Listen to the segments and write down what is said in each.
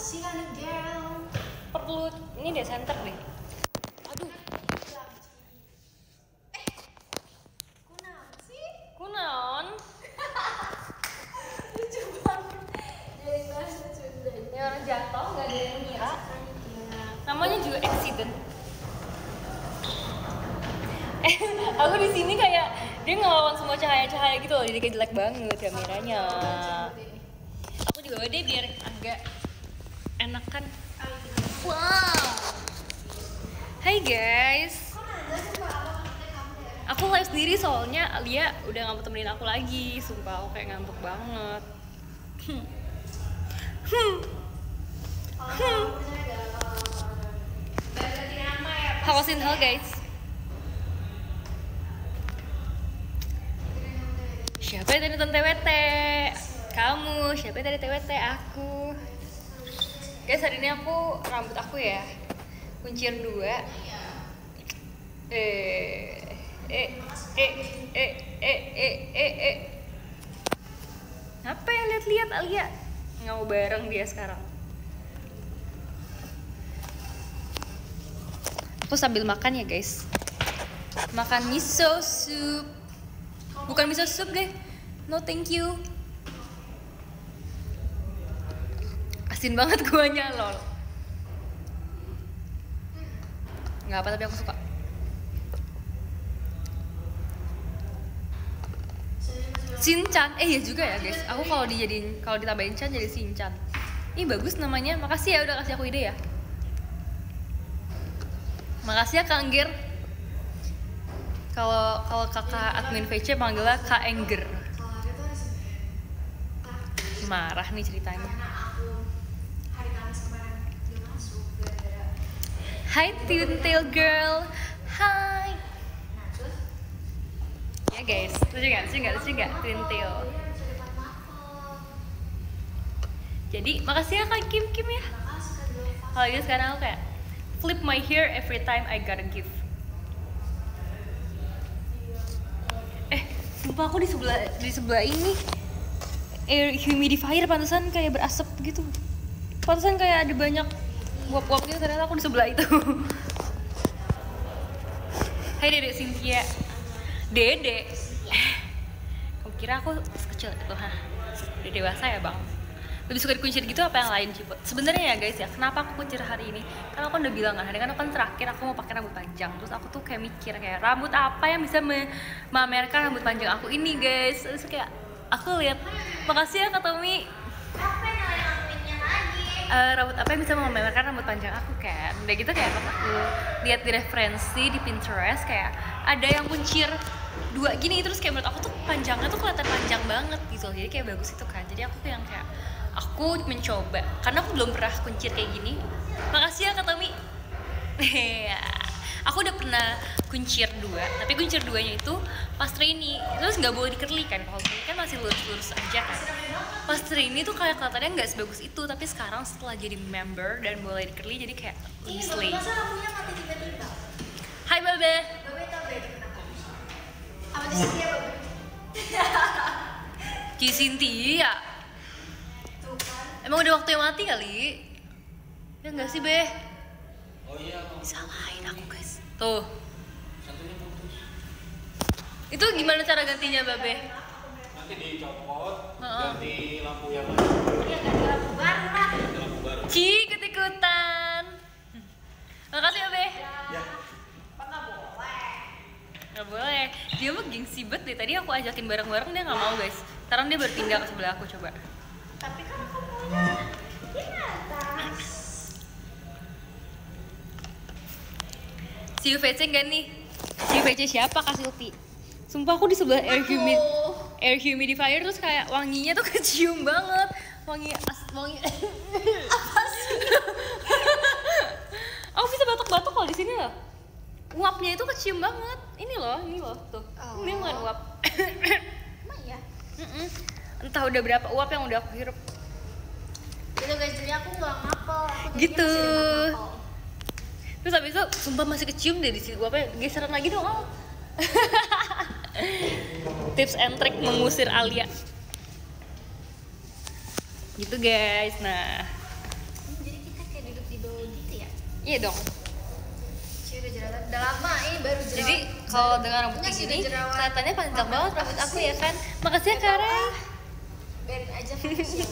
sih nih girl? Perlu ini deh center deh. Aduh. Kunaon sih? Kunaon? Lucu banget. Jadi bahasa Sunda. Ya orang jatuh nggak ada yang ngira. Iya. Namanya juga accident. Aku di sini kayak dia ngelawan semua cahaya-cahaya gitu loh, jadi kayak jelek banget kameranya. Aku juga deh biar agak enakan. Wow. Hai guys. Aku live sendiri soalnya Alia udah nggak mau temenin aku lagi. Sumpah aku kayak ngantuk banget. Hawasin hal guys. Siapa yang tadi nonton TWT? Kamu. Siapa yang tadi TWT? Aku. Guys, hari ini rambut aku ya kuncir 2. Apa yang lihat-lihat Alia? Nggak mau bareng dia sekarang. Aku sambil makan ya guys. Makan miso soup. Bukan miso soup deh. No thank you. Asin banget guanya lol. Nggak apa tapi aku suka. Shinchan, ya juga ya guys. Aku kalau ditambahin Chan jadi Shinchan. Ih bagus namanya. Makasih ya udah kasih aku ide ya. Makasih ya Kang Gir. Kalau kakak admin VC panggilnya Kak Engger. Marah nih ceritanya. Hai Twintail Girl. Hai. Ya guys, lucu nggak Twintail. Jadi makasih ya Kak Kim ya. Kalau gitu sekarang aku kayak flip my hair every time I gotta give. Sumpah aku di sebelah ini air humidifier, pantesan kayak berasap gitu. Pantesan kayak ada banyak uap-uap gitu, ternyata aku di sebelah itu. Hai Dedek Cynthia. Dedek. Kamu kira aku sekecil itu, Udah dewasa ya bang. Lebih suka dikuncir gitu apa yang lain Ciput? Sebenarnya ya guys ya, kenapa aku kuncir hari ini? Karena aku udah bilang kan, hari kan terakhir aku mau pakai rambut panjang. Terus aku tuh kayak mikir kayak rambut apa yang bisa memamerkan rambut panjang aku ini guys. Terus kayak aku lihat, makasih ya Kak Tommy. Apa yang rambutnya lagi? Rambut apa yang bisa memamerkan rambut panjang aku kan? Udah gitu kayak pas aku lihat di referensi di Pinterest kayak ada yang kuncir 2 gini, terus kayak menurut aku tuh panjangnya tuh kelihatan panjang banget gitu. Jadi kayak bagus itu kan. Jadi aku yang kayak aku mencoba karena aku belum pernah kuncir kayak gini. Makasih ya Kak Tommy. Aku udah pernah kuncir 2, tapi kuncir 2-nya itu pas trainee, terus nggak boleh dikerli kan. Kalau trainee kan masih lurus-lurus aja kan. Pas trainee tuh kayak kelihatannya nggak sebagus itu, tapi sekarang setelah jadi member dan boleh dikerli jadi kayak lebih slay. Masa lampunya mati tiba-tiba? Hai Babe. Babe tau gak itu kenapa? Apa di sini ya Babe? Ci Cynthia. Tuh kan. Emang udah waktu yang mati kali? Ya nggak sih Be? Oh iya, Disalahin aku guys. Tuh. satunya putus. Itu gimana cara gantinya Babe? Nanti dicopot, Heeh. ganti lampu yang lain. Iya ganti lampu baru lah. Ganti lampu baru. Ci ikut-ikutan. Makasih ya Be. Ya. Nggak boleh. Dia mah gengsi banget deh. Tadi aku ajakin bareng-bareng dia nggak mau guys. Sekarang dia berpindah ke sebelah aku coba. Tapi kan aku maunya di atas. Si UVC enggak nih? Si UVC siapa Kak Silvi? Sumpah aku di sebelah air humidifier terus kayak wanginya tuh kecium banget. Wangi Apa sih? Aku bisa batuk-batuk kalau di sini loh. Uapnya itu kecium banget. Ini loh tuh. Oh. Ini bukan uap. Emang ya? Entah udah berapa uap yang udah aku hirup. Gitu guys, jadi aku nggak ngapel. Aku Gitu. jadinya masih dapat ngapel. Terus habis itu sumpah masih kecium deh di sini. Uapnya geseran lagi dong. Oh. Tips and trick mengusir Alia. Gitu guys. Nah, Iya dong. Cie udah jerawatan, udah lama ini baru jerawat. Jadi kalau dengan rambut Enggak sih, gini, udah jerawat. kelihatannya panjang Mama, banget rambut apa aku sih? ya kan. Makasih ya Karen. Biarin aja fokusnya.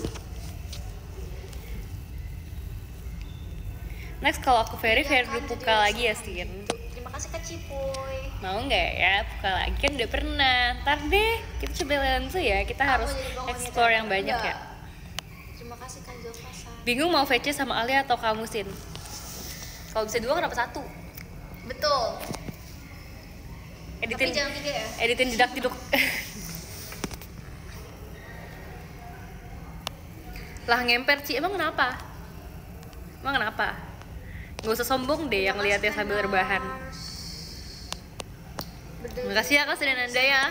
Next kalau aku very Iya kan, dibuka jadi lagi ya sama Sin. gitu. Terima kasih Kak Cipuy. Mau nggak ya buka lagi kan udah pernah. Ntar deh kita coba langsung ya. Kita harus Aku jadi bohong explore nih, yang banyak enggak. ya. Terima kasih Kak Zova. Bingung mau VC sama Alia atau kamu Sin? Kalau bisa dua kenapa satu? Betul. Editin, Tapi jangan 3 ya. editin jedak jeduk. Lah ngemper Ci, emang kenapa? Emang kenapa? Gak usah sombong deh yang lihatnya sambil rebahan. Makasih ya Kak Sinananda ya.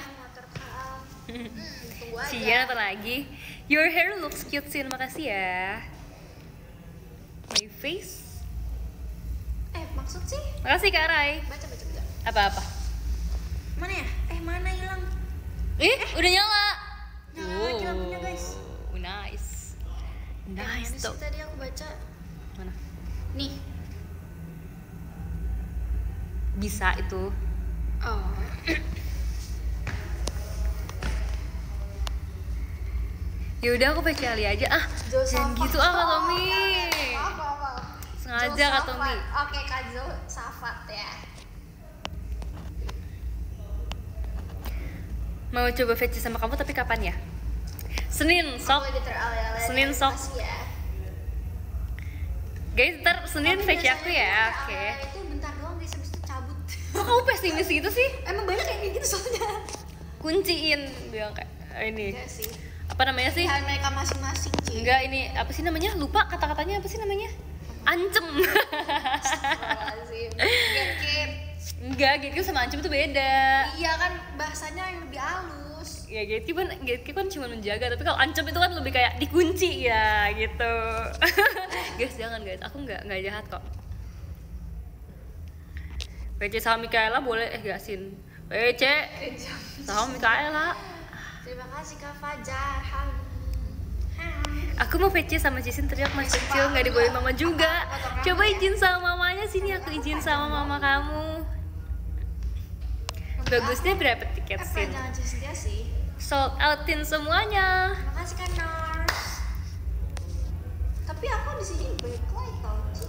Tunggu aja. Cia nonton lagi. Your hair looks cute Sin, makasih ya. My face. Maksud sih? Makasih Kak Rai. Baca. Apa-apa? Mana ya? Mana hilang? Udah nyala. Nyala lagi lampunya, guys. Nice. Mana Nice sih tuh. tadi aku baca? Mana? Nih. Bisa itu. Oh. Ya udah aku pakai kali aja. Jangan gitu Kak Tommy. Apa? Sengaja Kak Tommy. Oke, Kak Jo Safat ya. Mau coba VC sama kamu tapi kapan ya? Senin, sok. Aku lagi teralih-alih. Senin, sok. Makasih ya. Guys, ntar Senin Tapi VC aku biasanya ya. kita Oke. teralih-alih itu bentar doang guys, habis itu cabut. Kok kamu pesimis gitu sih? Emang banyak yang kayak gitu soalnya. Kunciin bilang kayak ini. Enggak sih. Apa namanya sih? Pilihan mereka masing-masing, Ci. Enggak, ini apa sih namanya? Lupa kata-katanya apa sih namanya? Ancem. Astagfirullahaladzim. Gatekeep. Enggak, gatekeep sama ancem itu beda. Iya kan bahasanya yang lebih halus. Ya gatekeep kan cuma menjaga, tapi kalau ancem itu kan lebih kayak dikunci ya gitu. Guys, jangan guys, aku nggak jahat kok. PC sama Mikaela boleh gak Sin? PC sama Mikaela. Terima kasih Kak Fajar. Hai. Aku mau VC sama Cisin teriak masih kecil nggak dibolehin mama juga. Coba izin sama mamanya sini, aku izin sama mama kamu. Bagusnya berapa tiket Sin? Jangan Cynthia sih. Sold outin semuanya. Terima kasih Kak Nars. Tapi aku di sini balik lagi tau Ci.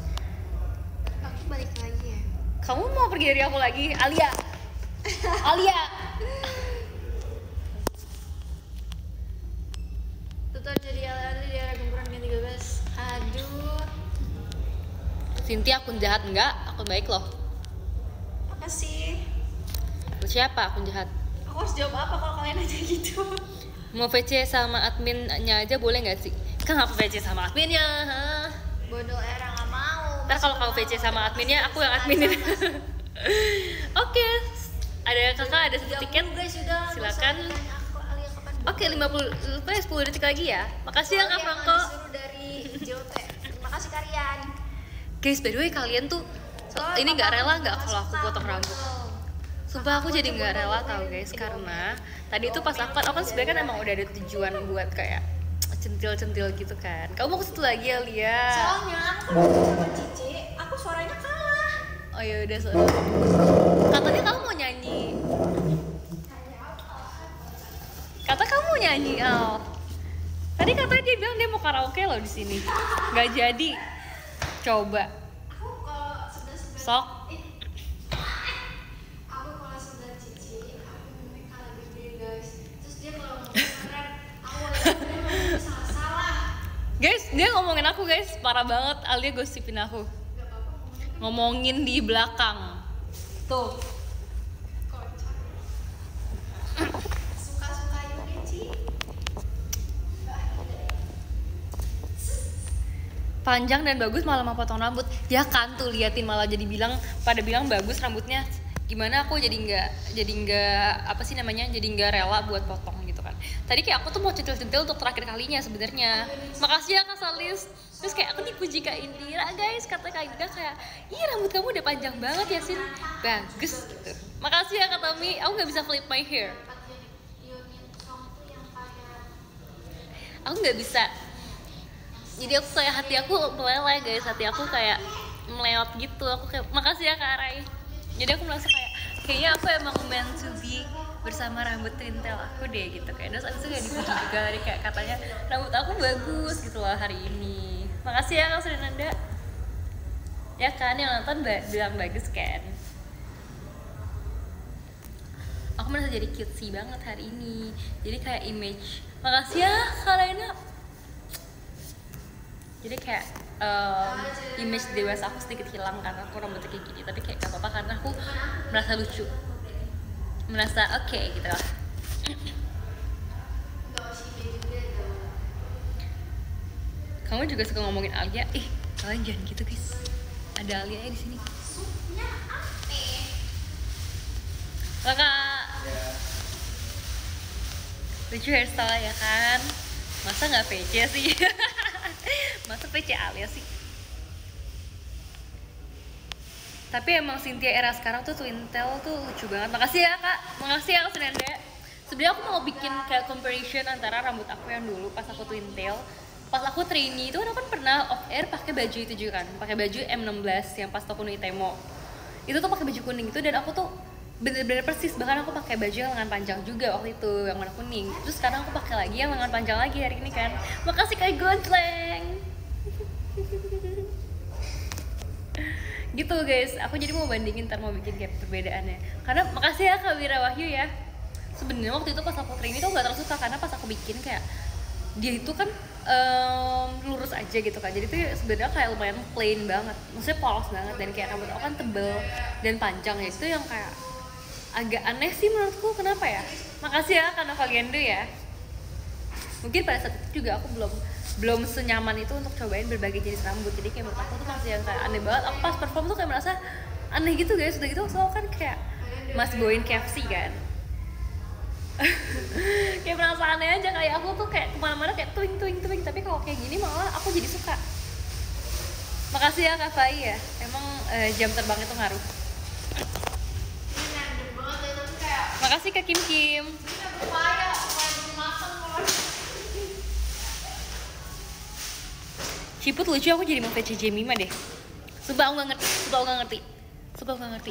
Aku balik lagi ya. Kamu mau pergi dari aku lagi, Alia? Alia. Tutor jadi alih-alih di era gempuran yang 13. Aduh. Cynthia akun jahat enggak? Akun baik loh. Apa sih? Lu siapa akun jahat? Aku harus jawab apa kalau kalian aja gitu? Mau VC sama adminnya aja boleh nggak sih? Kenapa VC sama adminnya? Hah? Bodoh era nggak mau. Ntar kalau kamu VC sama adminnya, aku yang adminin. Oke, ada kakak ada satu tiket. Guys, sudah. Silakan. Aku Alia kapan? Oke, 10 detik lagi ya. Makasih ya Kak Franco. Disuruh dari JOT. Terima kasih kalian. Guys, by the way kalian tuh ini nggak rela nggak kalau aku potong rambut? Sumpah aku jadi nggak rela tau guys, karena tadi tuh pas aku kan sebenarnya kan emang udah ada tujuan buat kayak centil-centil gitu kan. Kamu mau ke situ lagi ya Lia? Soalnya aku kan sama Cici, aku suaranya kalah. Oh ya udah soalnya. Katanya kamu mau nyanyi. Kata kamu mau nyanyi, Al. Tadi katanya dia bilang dia mau karaoke loh di sini. Nggak jadi. Coba. Aku kalau sudah Sok. aku kalau sudah Cici, aku ngomongnya kalah gede guys. Terus dia kalau ngomong rap, aku ngomong salah-salah. Guys, dia ngomongin aku guys, parah banget. Alia gosipin aku. Ngomongin di belakang. Tuh. Kocak. Suka-suka Yuni, Ci. Panjang dan bagus malah mau potong rambut. Ya kan tuh liatin malah jadi pada bilang bagus rambutnya. Gimana aku jadi nggak apa sih namanya? Jadi nggak rela buat potong gitu kan. Tadi kayak aku tuh mau centil-centil untuk terakhir kalinya sebenarnya. Makasih ya Kak Salis. Terus kayak aku dipuji Kak Indira guys, kata Kak Indira kayak, "Ih, rambut kamu udah panjang banget ya, Sin. Bagus." gitu. Makasih ya Kak Tommy. Aku nggak bisa flip my hair. Unit song tuh yang kayak Aku nggak bisa. Jadi aku kayak hati aku meleleh guys, hati aku kayak melewat gitu. Aku kayak makasih ya Kak Rai. Jadi aku merasa kayak kayaknya aku emang meant to be bersama rambut twintail aku deh gitu kayak. Terus abis itu kayak dipuji juga tadi kayak katanya rambut aku bagus gitu loh hari ini. Makasih ya Kak Surinanda. Ya kan yang nonton bilang bagus kan. Aku merasa jadi cutesy banget hari ini. Jadi kayak image. Makasih ya Kak Raina. Jadi kayak image dewasa aku sedikit hilang karena aku rambutnya kayak gini. Tapi kayak gak apa-apa karena aku merasa lucu, merasa oke gitu lah. Kamu juga suka ngomongin Alia? Kalian jangan gitu guys. Ada Alia di sini. Kakak. Lucu hairstyle ya kan? Masa nggak PC sih? Masa PC Alia sih? Tapi emang Cynthia era sekarang tuh twintail tuh lucu banget. Makasih ya Kak. Makasih ya Kak Senanda. Sebenarnya aku mau bikin kayak comparison antara rambut aku yang dulu pas aku twintail. Pas aku trainee itu aku kan pernah off air pakai baju itu juga kan. Pakai baju M16 yang pas Tokuno Itemo. Itu tuh pakai baju kuning itu dan aku tuh bener-bener persis, bahkan aku pakai baju yang lengan panjang juga waktu itu yang warna kuning. Terus sekarang aku pakai lagi yang lengan panjang lagi hari ini kan. Makasih Kak Gonsleng. Gitu guys, aku jadi mau bandingin ntar mau bikin kayak perbedaannya. Karena makasih ya Kak Wira Wahyu ya. Sebenarnya waktu itu pas aku training itu gak terlalu suka karena pas aku bikin kayak dia itu kan lurus aja gitu kan. Jadi tuh sebenarnya kayak lumayan plain banget. Maksudnya polos banget dan kayak rambut aku kan tebel dan panjang ya. Itu yang kayak agak aneh sih menurutku, kenapa ya? Makasih ya karena Vagendo ya. Mungkin pada saat itu juga aku belum senyaman itu untuk cobain berbagai jenis rambut. Jadi kayak menurut aku tuh masih yang kayak aneh banget. Aku pas perform tuh kayak merasa aneh gitu guys. Udah gitu selalu kan kayak Mas Boyin KFC kan. Kayak merasa aneh aja, kayak aku tuh kayak kemana-mana kayak twing. Tapi kalau kayak gini malah aku jadi suka. Makasih ya Kak Fai ya. Emang jam terbang itu ngaruh. Makasih Kak Kim. Ciput lucu, aku jadi mau VC Jemima deh. Sumpah aku gak ngerti.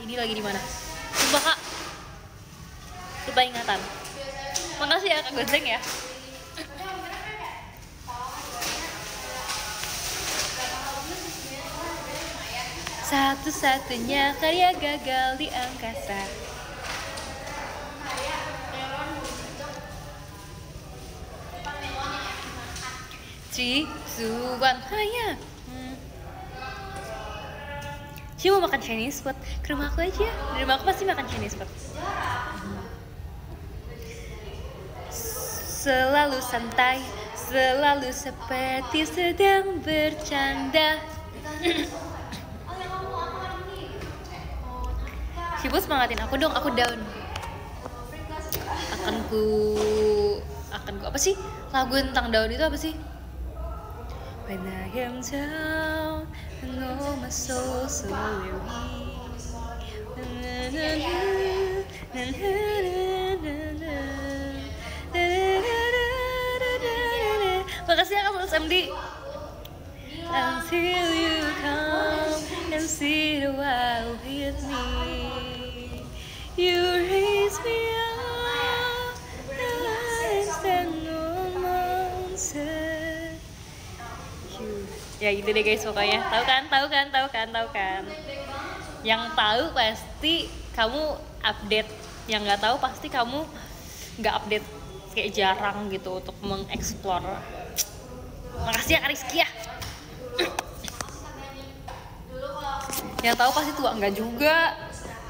Ini lagi di mana? Sumpah Kak. Sumpah ingatan. Makasih ya Kak Gozeng ya. Satu-satunya karya gagal di angkasa. Suwan hanya. Ci mau makan Chinese food ke rumah aku aja. Di rumah aku pasti makan Chinese food. Selalu santai, selalu seperti sedang bercanda. Cibu semangatin aku dong, aku down. Akan ku apa sih? Lagu tentang daun itu apa sih? When I am down, I know my soul so weary. Makasih ya Kak MD. Until you come and see the world with me, you raise me up, I stand on mountain. Ya gitu deh guys pokoknya. Tahu kan? Yang tahu pasti kamu update, yang nggak tahu pasti kamu nggak update, kayak jarang gitu untuk mengeksplor. Makasih ya Kak Rizky ya. Yang tahu pasti tua, enggak juga.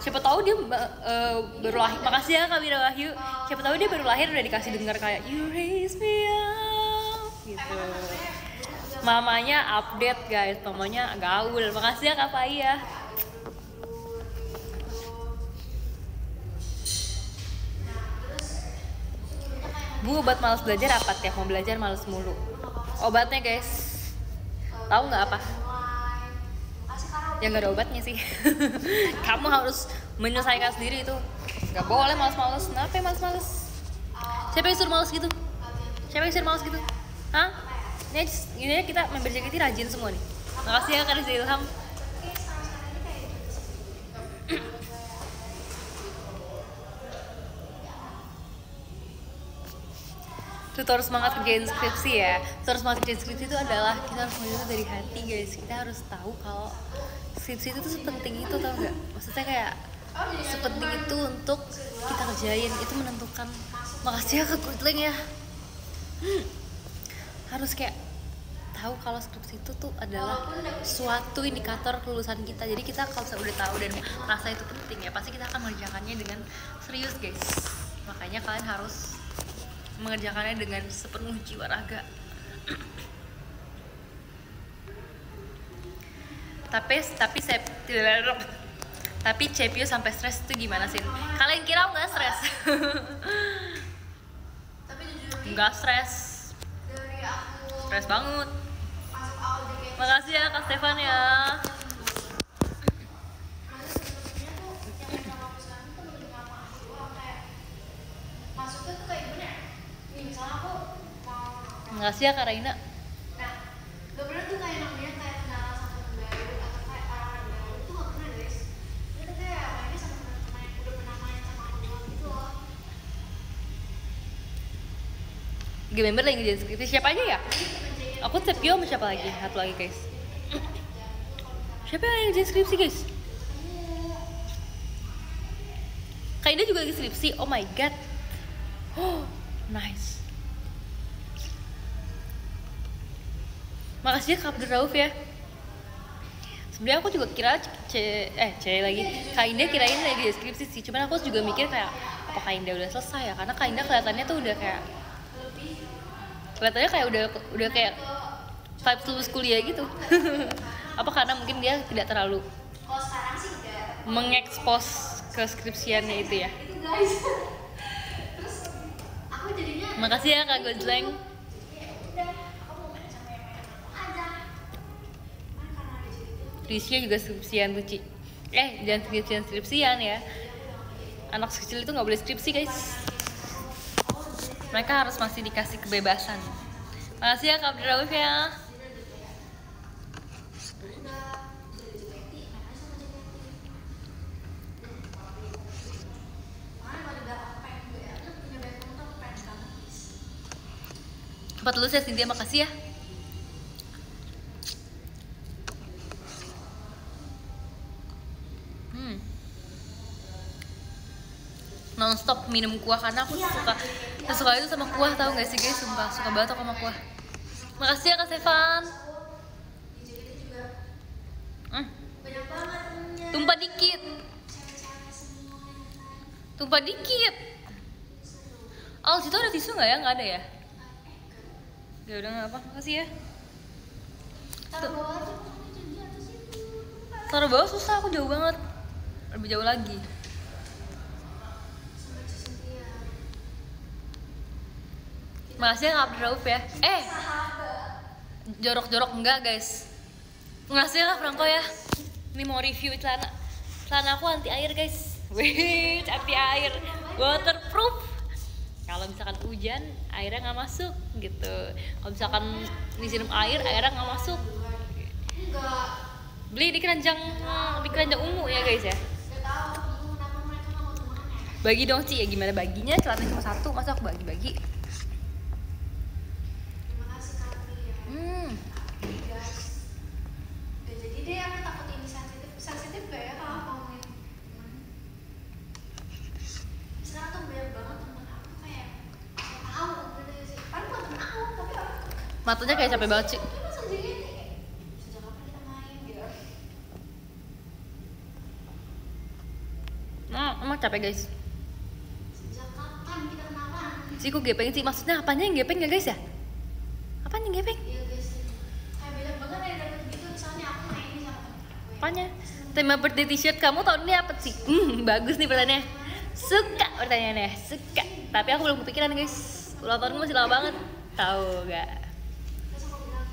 Siapa tahu dia baru lahir. Makasih ya Kak Wira Wahyu. Siapa tahu dia baru lahir udah dikasih dengar kayak you raise me up gitu. Mamanya update guys, mamanya gaul. Makasih ya Kak Pai ya. Bu, obat malas belajar apa ya? Mau belajar malas mulu. Obatnya guys, tahu nggak apa? Ya nggak ada obatnya sih. Kamu harus menyelesaikan sendiri itu. Nggak boleh malas-malas. Kenapa ya malas-malas? Siapa yang suruh malas gitu? Hah? Ini kita member JKT rajin semua nih. Makasih ya Kak Rizal Ilham. tutor semangat kerjain skripsi ya. Tutor semangat kerjain skripsi itu adalah kita harus mengerjakan dari hati guys. Kita harus tahu kalau skripsi itu tuh sepenting itu, tau gak? Maksudnya kayak sepenting itu untuk kita kerjain, itu menentukan. Makasih ya Kak Goodling ya. Harus kayak tahu kalau skripsi itu tuh adalah suatu indikator kelulusan kita. Jadi kita kalau udah tahu dan merasa itu penting ya, pasti kita akan mengerjakannya dengan serius guys. Makanya kalian harus mengerjakannya dengan sepenuh jiwa raga. Tapi Cepio sampai stres itu gimana sih? Kalian kira nggak stres? Nggak stres. Stres banget. Makasih ya Kak Stefan ya. Makasih ya Kak Raina. Nah, gak pernah tuh kayak namanya kayak kenalan sama temen baru atau kayak orang baru tuh gak pernah guys. Kita kayak mainnya sama teman-teman yang udah pernah main sama aku gitu loh. Game member lagi jadi skripsi siapa aja ya? Aku Cepio sama siapa lagi? Satu lagi guys. Siapa yang jadi skripsi guys? Kak Ida juga lagi skripsi. Oh my god. Oh, nice. Makasih ya Kak Abdul Rauf ya. Sebenarnya aku juga kira lagi Kak Indah kirain lagi deskripsi sih. Cuman aku juga mikir kayak apa Kak Indah udah selesai ya? Karena Kak Indah kelihatannya tuh udah kayak udah kayak vibes lulus kuliah gitu. Apa karena mungkin dia tidak terlalu Kalau sekarang sih enggak. mengekspos keskripsiannya itu ya. Itu guys. Terus aku jadinya Makasih ya Kak Gojleng. Risnya juga skripsian tuh Ci. Jangan skripsian ya. Anak kecil itu nggak boleh skripsi guys. Mereka harus masih dikasih kebebasan. Makasih ya Kak Abdul Rauf ya. Cepat lulus ya Cynthia, makasih ya. Non-stop minum kuah karena aku suka itu sama kuah, tahu nggak sih guys? Sumpah suka banget aku sama kuah. Makasih ya Kak Stefan. banyak banget temennya. Tumpah dikit. Tumpah dikit. Oh, situ ada tisu nggak ya? Nggak ada ya? Ya udah nggak apa. Makasih ya. Taruh bawah aja, di atas itu. Taruh bawah susah, aku jauh banget. Lebih jauh lagi. Makasih ya Kak Abdul Rauf ya. Jorok-jorok enggak guys. Makasih ya Kak Franco ya. Ini mau review celana. Celana aku anti air guys. Wih, anti air, waterproof. Kalau misalkan hujan, airnya nggak masuk gitu. Kalau misalkan disiram air, airnya nggak masuk. Enggak. Beli di keranjang ungu ya guys ya. Enggak tahu kenapa mereka nggak mau temenan ya. Bagi dong Ci, ya gimana baginya? Celana cuma satu, masa aku bagi-bagi? Terima kasih Kak Pri ya. Guys. Gak jadi deh, aku takut ini sensitif gak ya kalau aku ngomongin temen. Sekarang tuh banyak banget temen aku kayak tahu gitu sih. Paling bukan temen aku, tapi orang Matanya kayak capek banget Ci. tapi masa jadi kayak sejak kapan kita main gitu. Nah, emang capek guys. Sejak kapan kita kenalan? Ci, kok gepeng sih? Maksudnya apanya yang gepeng ya guys ya? Apanya yang gepeng? Iya guys, kayak beda banget dari dapet gitu. Misalnya aku main ini sama temen aku ya. Apanya? Tema birthday t-shirt kamu tahun ini apa sih? Bagus nih pertanyaannya. Suka pertanyaannya, suka. Tapi aku belum kepikiran guys. Ulang tahunku masih lama banget. Tahu gak? Terus aku bilang,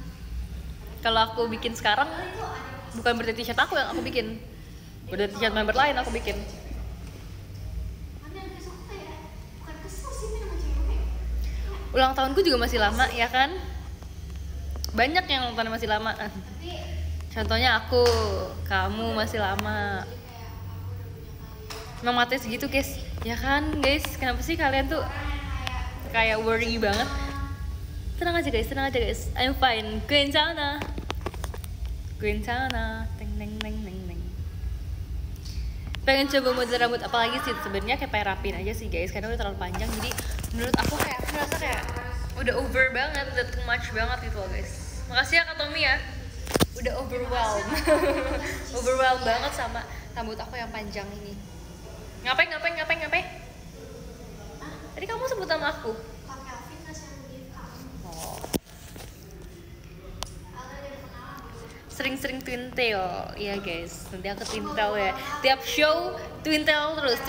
Kalau aku bikin sekarang, itu ada bukan birthday t-shirt aku yang aku bikin. Birthday t-shirt member lain aku bikin. ada yang kesel kayak bukan kesel sih ini nama cewek. Ulang tahunku juga masih lama ya kan? Banyak yang ulang tahun masih lama. Tapi Contohnya aku, kamu masih lama. jadi kayak aku udah punya kalian. Emang matanya segitu guys, ya kan guys? Kenapa sih kalian tuh Orang yang kayak kayak worry banget? Tenang aja guys, I'm fine. 괜찮아. Teng neng neng neng neng. Pengen coba model rambut apa lagi sih? Sebenarnya kayak pengen rapin aja sih guys, karena udah terlalu panjang. Jadi menurut aku kayak aku merasa kayak udah over banget, udah too much banget gitu loh guys. Makasih ya Kak Tommy ya. Udah overwhelmed. Overwhelmed banget sama rambut aku yang panjang ini. Ngapain? Tadi kamu sebut nama aku. Kak Kelvin kasih yang gift kamu. Oh. Ada yang kenalan belum? Sering-sering twintail, iya guys. Nanti aku twintail ya. Tiap show twintail terus.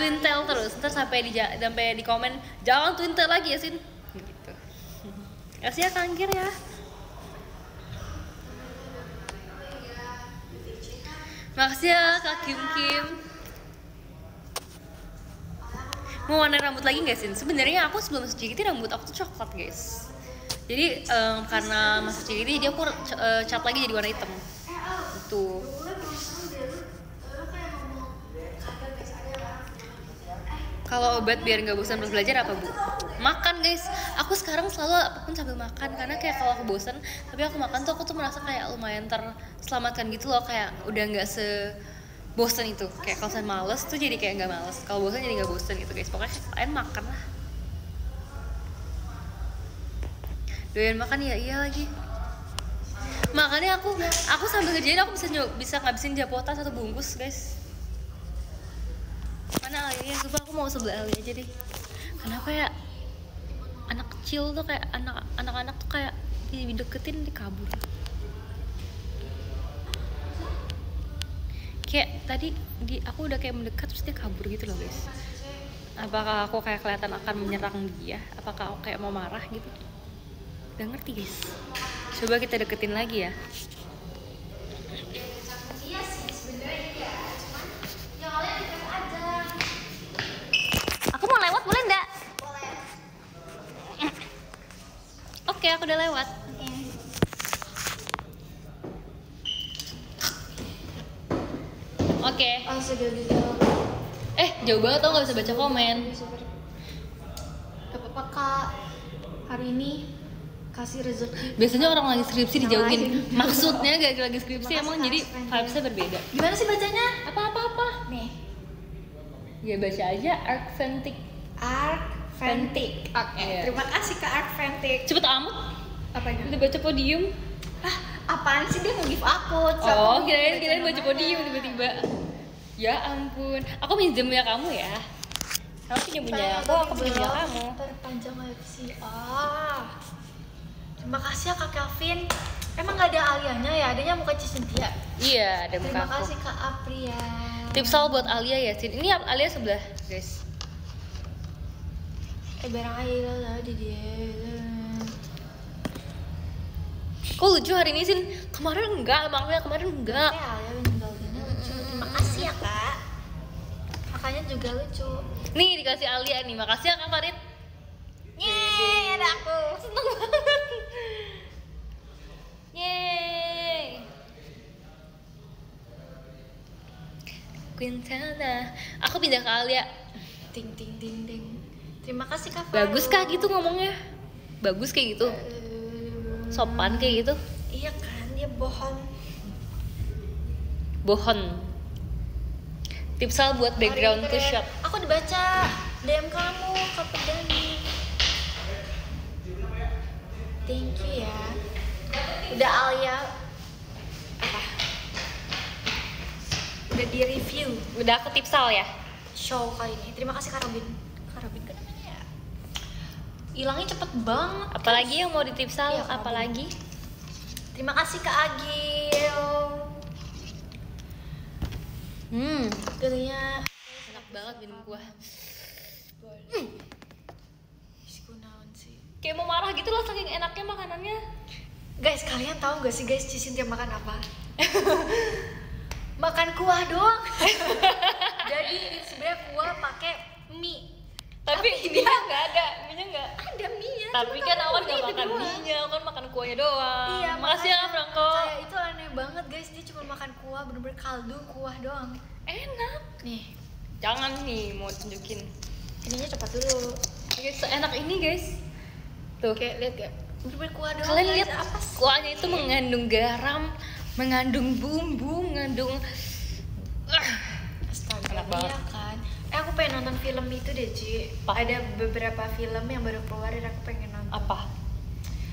Ntar sampai di komen jangan twintail lagi ya Sin. Gitu. Kasih ya Kang Gir ya. Makasih ya Kak Kim. Mau warna rambut lagi nggak Sin? Sebenarnya aku sebelum masuk JKT rambut aku tuh coklat guys. Jadi karena masuk JKT dia aku cat lagi jadi warna hitam. Tuh. Boleh kalau dia lu kayak ngomong ada guys ada yang Kalau obat biar nggak bosan pas belajar apa Bu? Makan guys. Aku sekarang selalu apapun sambil makan karena kayak kalau aku bosan tapi aku makan tuh aku tuh merasa kayak lumayan terselamatkan gitu loh, kayak udah nggak bosan itu. Kayak kalau saya males tuh jadi kayak nggak males, kalau bosan jadi nggak bosan gitu guys. Pokoknya kalian makan lah. Doyan makan ya iya lagi. Makanya aku sambil kerjain aku bisa ngabisin japotan 1 bungkus guys. Mana Alia? Coba aku mau sebelah Alia aja deh. Kenapa ya anak kecil tuh kayak anak-anak tuh kayak dideketin kabur. Kayak tadi aku udah kayak mendekat terus dia kabur gitu loh guys. Apakah aku kayak kelihatan akan menyerang dia? Apakah aku kayak mau marah gitu? Gak ngerti guys. Coba kita deketin lagi ya. iya sih sebenarnya iya cuman ya kalian deket aja. Aku mau lewat boleh nggak? Boleh. Oke, aku udah lewat. Oke. Sudah di dalam. Jauh banget tau, nggak bisa baca komen. Gak apa-apa Kak. Hari ini kasih rezeki. Biasanya orang lagi skripsi dijauhin. Nyalahin. Maksudnya gak lagi skripsi Makasih, emang Kak, jadi friend. vibesnya berbeda. Gimana sih bacanya? Apa? Nih. Ya baca aja Arcventic. Arcventic. Oke. Iya. Terima kasih Kak Arcventic. Cepet amat. Apanya? Udah baca podium. Apaan sih dia nge-give aku? Oh, kirain baca podium tiba-tiba. Ya ampun. Aku minjem ya kamu ya. Kamu punya aku punya kamu. Perpanjang FC. Terima kasih ya Kak Kelvin. Emang gak ada Alianya ya? Adanya muka Cynthia. Iya, ada muka Terima aku. kasih Kak Apria. Tips soal buat Alia ya, Sin. Ini Alia sebelah, guys. Barang Aila lah di dia. Kok lucu hari ini, Sin? Kemarin enggak, makanya kemarin enggak. Alia meninggal dunia lucu. Terima kasih ya Kak. Makanya juga lucu. Nih dikasih Alia nih, makasih ya Kak Farid. Yeay, ada aku. Seneng banget. Yeay. Quintana. Aku pindah ke Alia. Ting ting ting ting. Terima kasih Kak. Bagus kah gitu ngomongnya? Bagus kayak gitu. Sopan kayak gitu. Iya kan, dia bohong. Bohon. Tipsal buat background Hari to keren. shot. Aku dibaca DM kamu Kak Pedani. Thank you ya. Udah Alia apa? Udah di review Udah aku tipsal ya. show kali ini. Terima kasih Kak Robin. Kak Robin kan namanya ya. Hilangnya cepet banget. Apalagi yang mau ditipsal? Iya, Kak Apalagi? Terima kasih Kak Agil. Gerinya Enak banget minum kuah. Kunaon sih. Kayak mau marah gitu loh saking enaknya makanannya. Guys, kalian tahu gak sih guys Cynthia makan apa? Makan kuah doang. Jadi ini sebenarnya kuah pakai mie. Tapi mie-nya nggak ada, mie-nya nggak. Ada mie-nya. Tapi cuma kan tahu awan nggak itu makan doang. mie-nya, awan makan kuahnya doang. Iya, Makasih ya makanya Franco. Kayak itu aneh banget guys, dia cuma makan kuah, bener-bener kaldu kuah doang. Enak. Nih, Jangan nih mau tunjukin. ininya cepat dulu. Guys, seenak ini guys. Tuh. Oke, lihat gak? Bener-bener kuah doang. Kalian guys. lihat apa sih? kuahnya itu mengandung garam, mengandung bumbu, mengandung Astaga, enak banget. iya kan. Aku pengen nonton film itu deh, Ci. Apa? Ada beberapa film yang baru keluar dan aku pengen nonton. apa?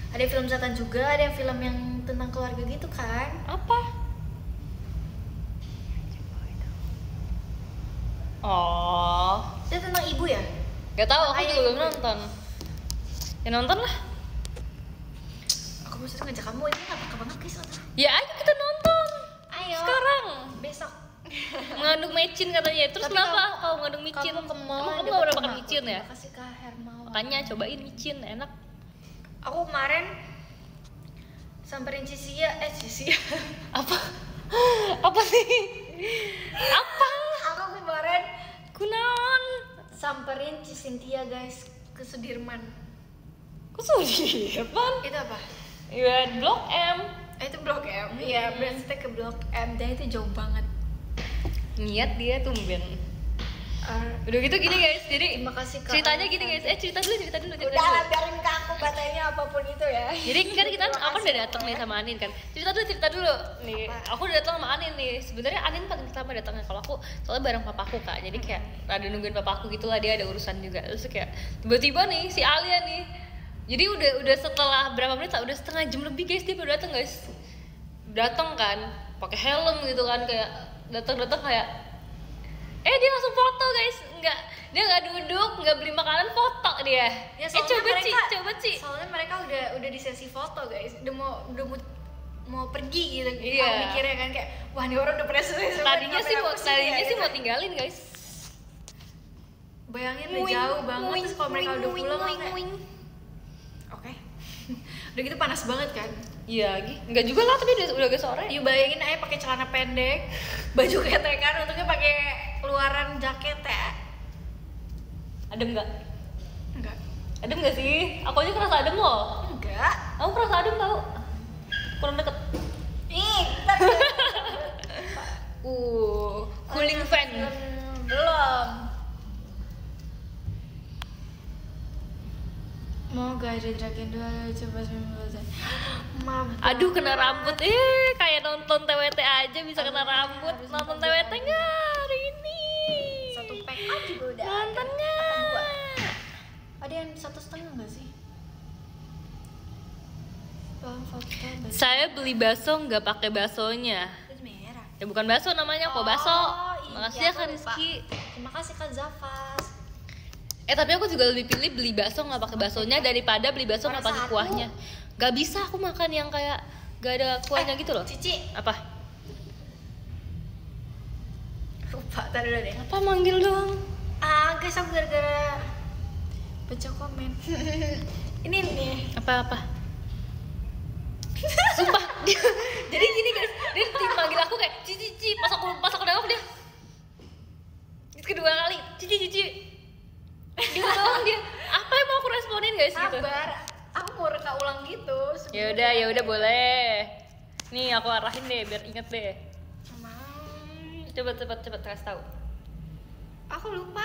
Ada film setan juga, ada film yang tentang keluarga gitu kan. Apa? Oh, Itu tentang ibu ya? gak tahu, aku Ayah juga belum ibu. nonton. Ya nonton lah. Aku maksudnya ngajak kamu, ini gak peka banget guys nonton. Ya ayo kita nonton. Ayo. Sekarang. Besok. Mengandung micin katanya. Terus Tapi kenapa kamu- kalau mengandung micin? Kamu ke mall, Emang kamu ada gak pernah temen makan aku, micin ya? terima kasih Kak Hermawan. Makanya cobain micin, enak. Aku kemarin samperin Cisia, Cisia. Apa? Apa sih? Apa? Aku kemarin Kunaon? samperin Cisintia guys ke Sudirman. Kok Sudirman? Itu apa? Ya Blok M. Itu Blok M. Iya, berarti ke Blok M dan itu jauh banget. Niat dia tumben. Udah gitu gini guys, jadi Terima kasih Kak. ceritanya gini guys, cerita dulu. Udah biarin ke aku katanya apapun itu ya. Jadi kan kita, aku udah datang nih sama Anin kan. Cerita dulu nih. Apa? Aku udah datang sama Anin nih. Sebenarnya Anin paling pertama datangnya, kalau aku soalnya bareng papaku Kak. Jadi kayak rada nungguin papaku gitulah, dia ada urusan juga. Terus kayak tiba-tiba nih si Alia nih. Jadi udah setelah berapa menit, udah setengah jam lebih guys dia baru datang guys. Datang kan, pakai helm gitu kan, kayak datang kayak dia langsung foto guys, dia nggak duduk, nggak beli makanan, foto dia. Ya, soalnya coba Ci. Soalnya mereka udah di sesi foto guys, udah mau pergi gitu. Iya. Aku mikirnya kan kayak wah ini orang udah pernah selesai. Tadinya sih mau tinggalin guys. Bayangin udah jauh banget terus kalau mereka udah pulang kayak oke. Udah gitu panas banget kan. Iya, nggak juga lah, tapi udah agak sore. You bayangin aja pakai celana pendek, baju ketekan, untungnya pakai keluaran jaket ya. Adem nggak? Enggak. Adem nggak sih? Aku aja kerasa adem loh. Enggak. Aku kerasa adem tau. Kurang deket. Ih, Cooling fan. Belum. Mau gak ada Dragon 2 coba 19. Mabuk. Aduh, kena rambut. Kayak nonton TWT aja bisa kena rambut. harus Nonton nonton TWT aja. nggak hari ini? Satu pack up juga udah Nonton ada. nggak? Apa dua? Ada yang 1,5 nggak sih? Foto baju. Saya beli bakso nggak pakai baksonya. Itu merah. Ya bukan bakso namanya, kok bakso. iya, Makasih ya aku Kak lupa. Rizky. Terima kasih Kak Zafas. Tapi aku juga lebih pilih beli bakso nggak pakai baksonya daripada beli bakso nggak Warna pakai satu. kuahnya. Gak bisa aku makan yang kayak gak ada kuahnya gitu loh. Cici, Apa? lupa tadi dulu deh. Apa manggil doang? Guys, aku gara-gara baca komen. Ini nih. Apa? Sumpah dia, jadi gini guys, dia manggil aku kayak cici, pas aku nengok dia kedua kali cici dia doang dia, apa yang mau aku responin guys gitu. Sabar, aku mau reka ulang gitu. Ya udah boleh, nih aku arahin deh biar inget deh. Cepet kasih tahu. Aku lupa,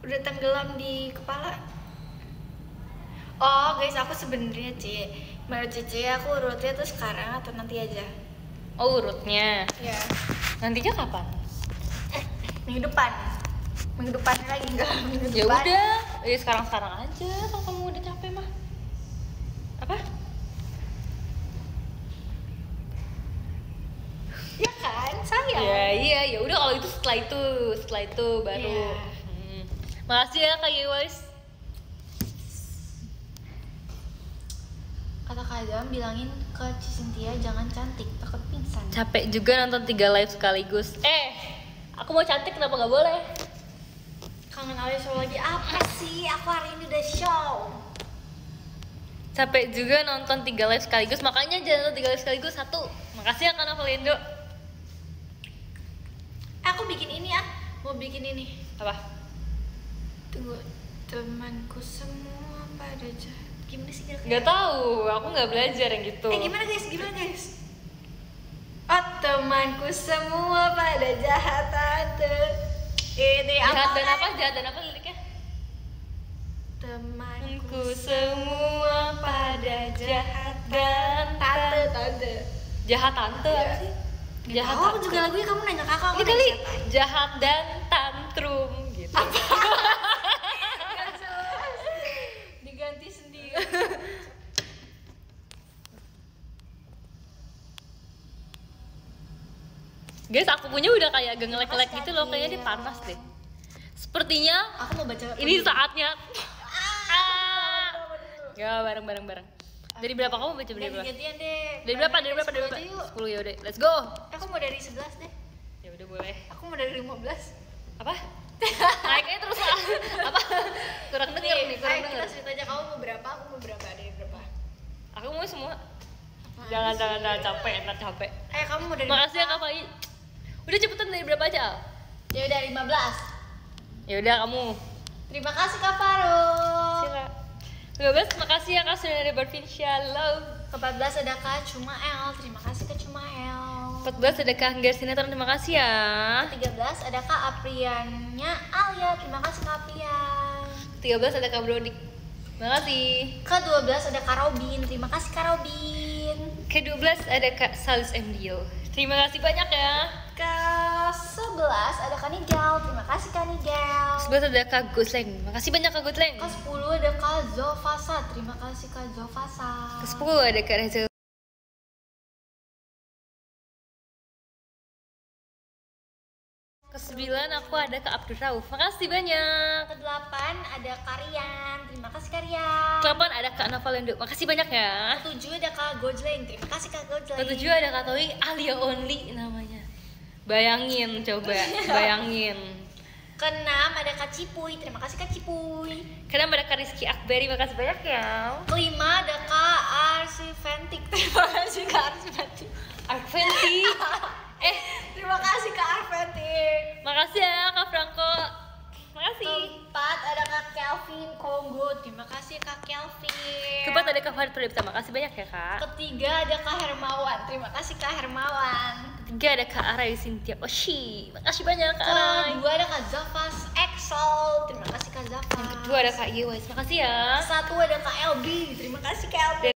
udah tenggelam di kepala. Oh guys, aku sebenarnya menurut Cici aku urutnya tuh sekarang atau nanti aja? Oh urutnya, Ya, nantinya kapan? minggu depan lagi enggak minggu Ya depan. udah, ya sekarang aja kalau kamu udah capek mah. Apa? Ya kan, sayang. Ya udah kalau itu setelah itu baru. Iya. Makasih ya Kak Yewais. Kata Kak Adam bilangin ke Cisintia jangan cantik, takut pingsan. Capek juga nonton 3 live sekaligus. Aku mau cantik kenapa nggak boleh? Kangen Alia show lagi apa sih? Aku hari ini udah show. Capek juga nonton 3 live sekaligus, makanya jangan nonton 3 live sekaligus, 1. Makasih ya Kak Novelindo. Aku bikin ini ya, mau bikin ini. Apa? Tunggu, temanku semua pada jahat. Gimana sih kira-kira? Nggak tahu, aku nggak belajar yang gitu. Gimana guys? Oh, temanku semua pada jahat tante. Ini Jahat dan apa? apa? Jahat dan apa liriknya? Temanku Ku semua pada jahat dan Tante. jahat tante apa sih? Jahat Tahu aku tante. juga lagunya kamu nanya kakak aku Ini nanya kali siapa? jahat dan tantrum gitu. Nggak jelas. Diganti sendiri. Guys, aku punya udah kayak agak ngelek-ngelek gitu loh, kayaknya dia Iya. panas deh. Sepertinya Aku mau baca. ini saatnya. Ya, bareng. Dari berapa kamu baca dari berapa? Gantian deh. Dari berapa? Dari berapa? Dari 10 aja berapa? yuk. 10 ya udah. Let's go. Aku mau dari 11 deh. Ya udah boleh. Aku mau dari 15. Apa? Naiknya terus lah. Apa? Kurang denger nih, kurang Ayo denger. kita cerita aja kamu mau berapa, aku mau berapa, dari berapa. Aku mau semua. Jangan capek, ntar capek. Kamu mau dari Makasih ya Kak Fai. Udah cepetan dari berapa aja? Al? Ya udah 15. Ya udah kamu. Terima kasih Kak Farul. Sila. 12, makasih ya Kak Sunari Barfinsya. Love. Ke-14 ada Kak Cumael. Terima kasih Kak Cumael. 14 ada Kak Anggar Sinetron, terima kasih ya. Ke-13 ada Kak Apriannya Alia. Terima kasih Kak Aprian. 13 ada Kak Brodik. Terima kasih. Ke-12 ada Kak Robin. Terima kasih Kak Robin. Ke-12 ada Kak Salus MDO. Terima kasih banyak ya. Ke-11 ada Kak Nigel. Terima kasih Kak Nigel. 11 ada Kak Gosleng. Makasih banyak Kak Gosleng. Ke-10 ada Kak Zofasa. Terima kasih Kak Zofasa. Ke-10 ada Kak Reza. Ke-9 aku ada Kak Abdul Rauf. Makasih banyak. Ke-8 ada Karian. Terima kasih Karian. Ke-8 ada Kak Novalendo. Makasih banyak ya. Ke-7 ada Kak Gojleng. Terima kasih Kak Gojleng. Ke-7 ada Kak Toi Alia Only namanya. Bayangin coba, bayangin. Ke-6 ada Kak Cipuy. Terima kasih Kak Cipuy. Ke-6 ada Kak Rizky Akbari. Makasih banyak ya. Ke-5 ada Kak Arsiventik. Terima kasih Kak Arsiventik. Arventi. Terima kasih Kak Arsiventik. Makasih ya Kak Franco. Makasih. Ke-4 ada Kak Kelvin Kongo. Terima kasih Kak Kelvin. Ke-4 ada Kak Farid Pradipta. Makasih banyak ya Kak. Ke-3 ada Kak Hermawan. Terima kasih Kak Hermawan. Ke-3 ada Kak Arai Cynthia Oshi. Makasih banyak Kak Arai. Ke-2 ada Kak Zafas Excel. Terima kasih Kak Zafas. Yang kedua ada Kak Yewais. Makasih ya. Satu ada Kak LB. Terima kasih Kak LB.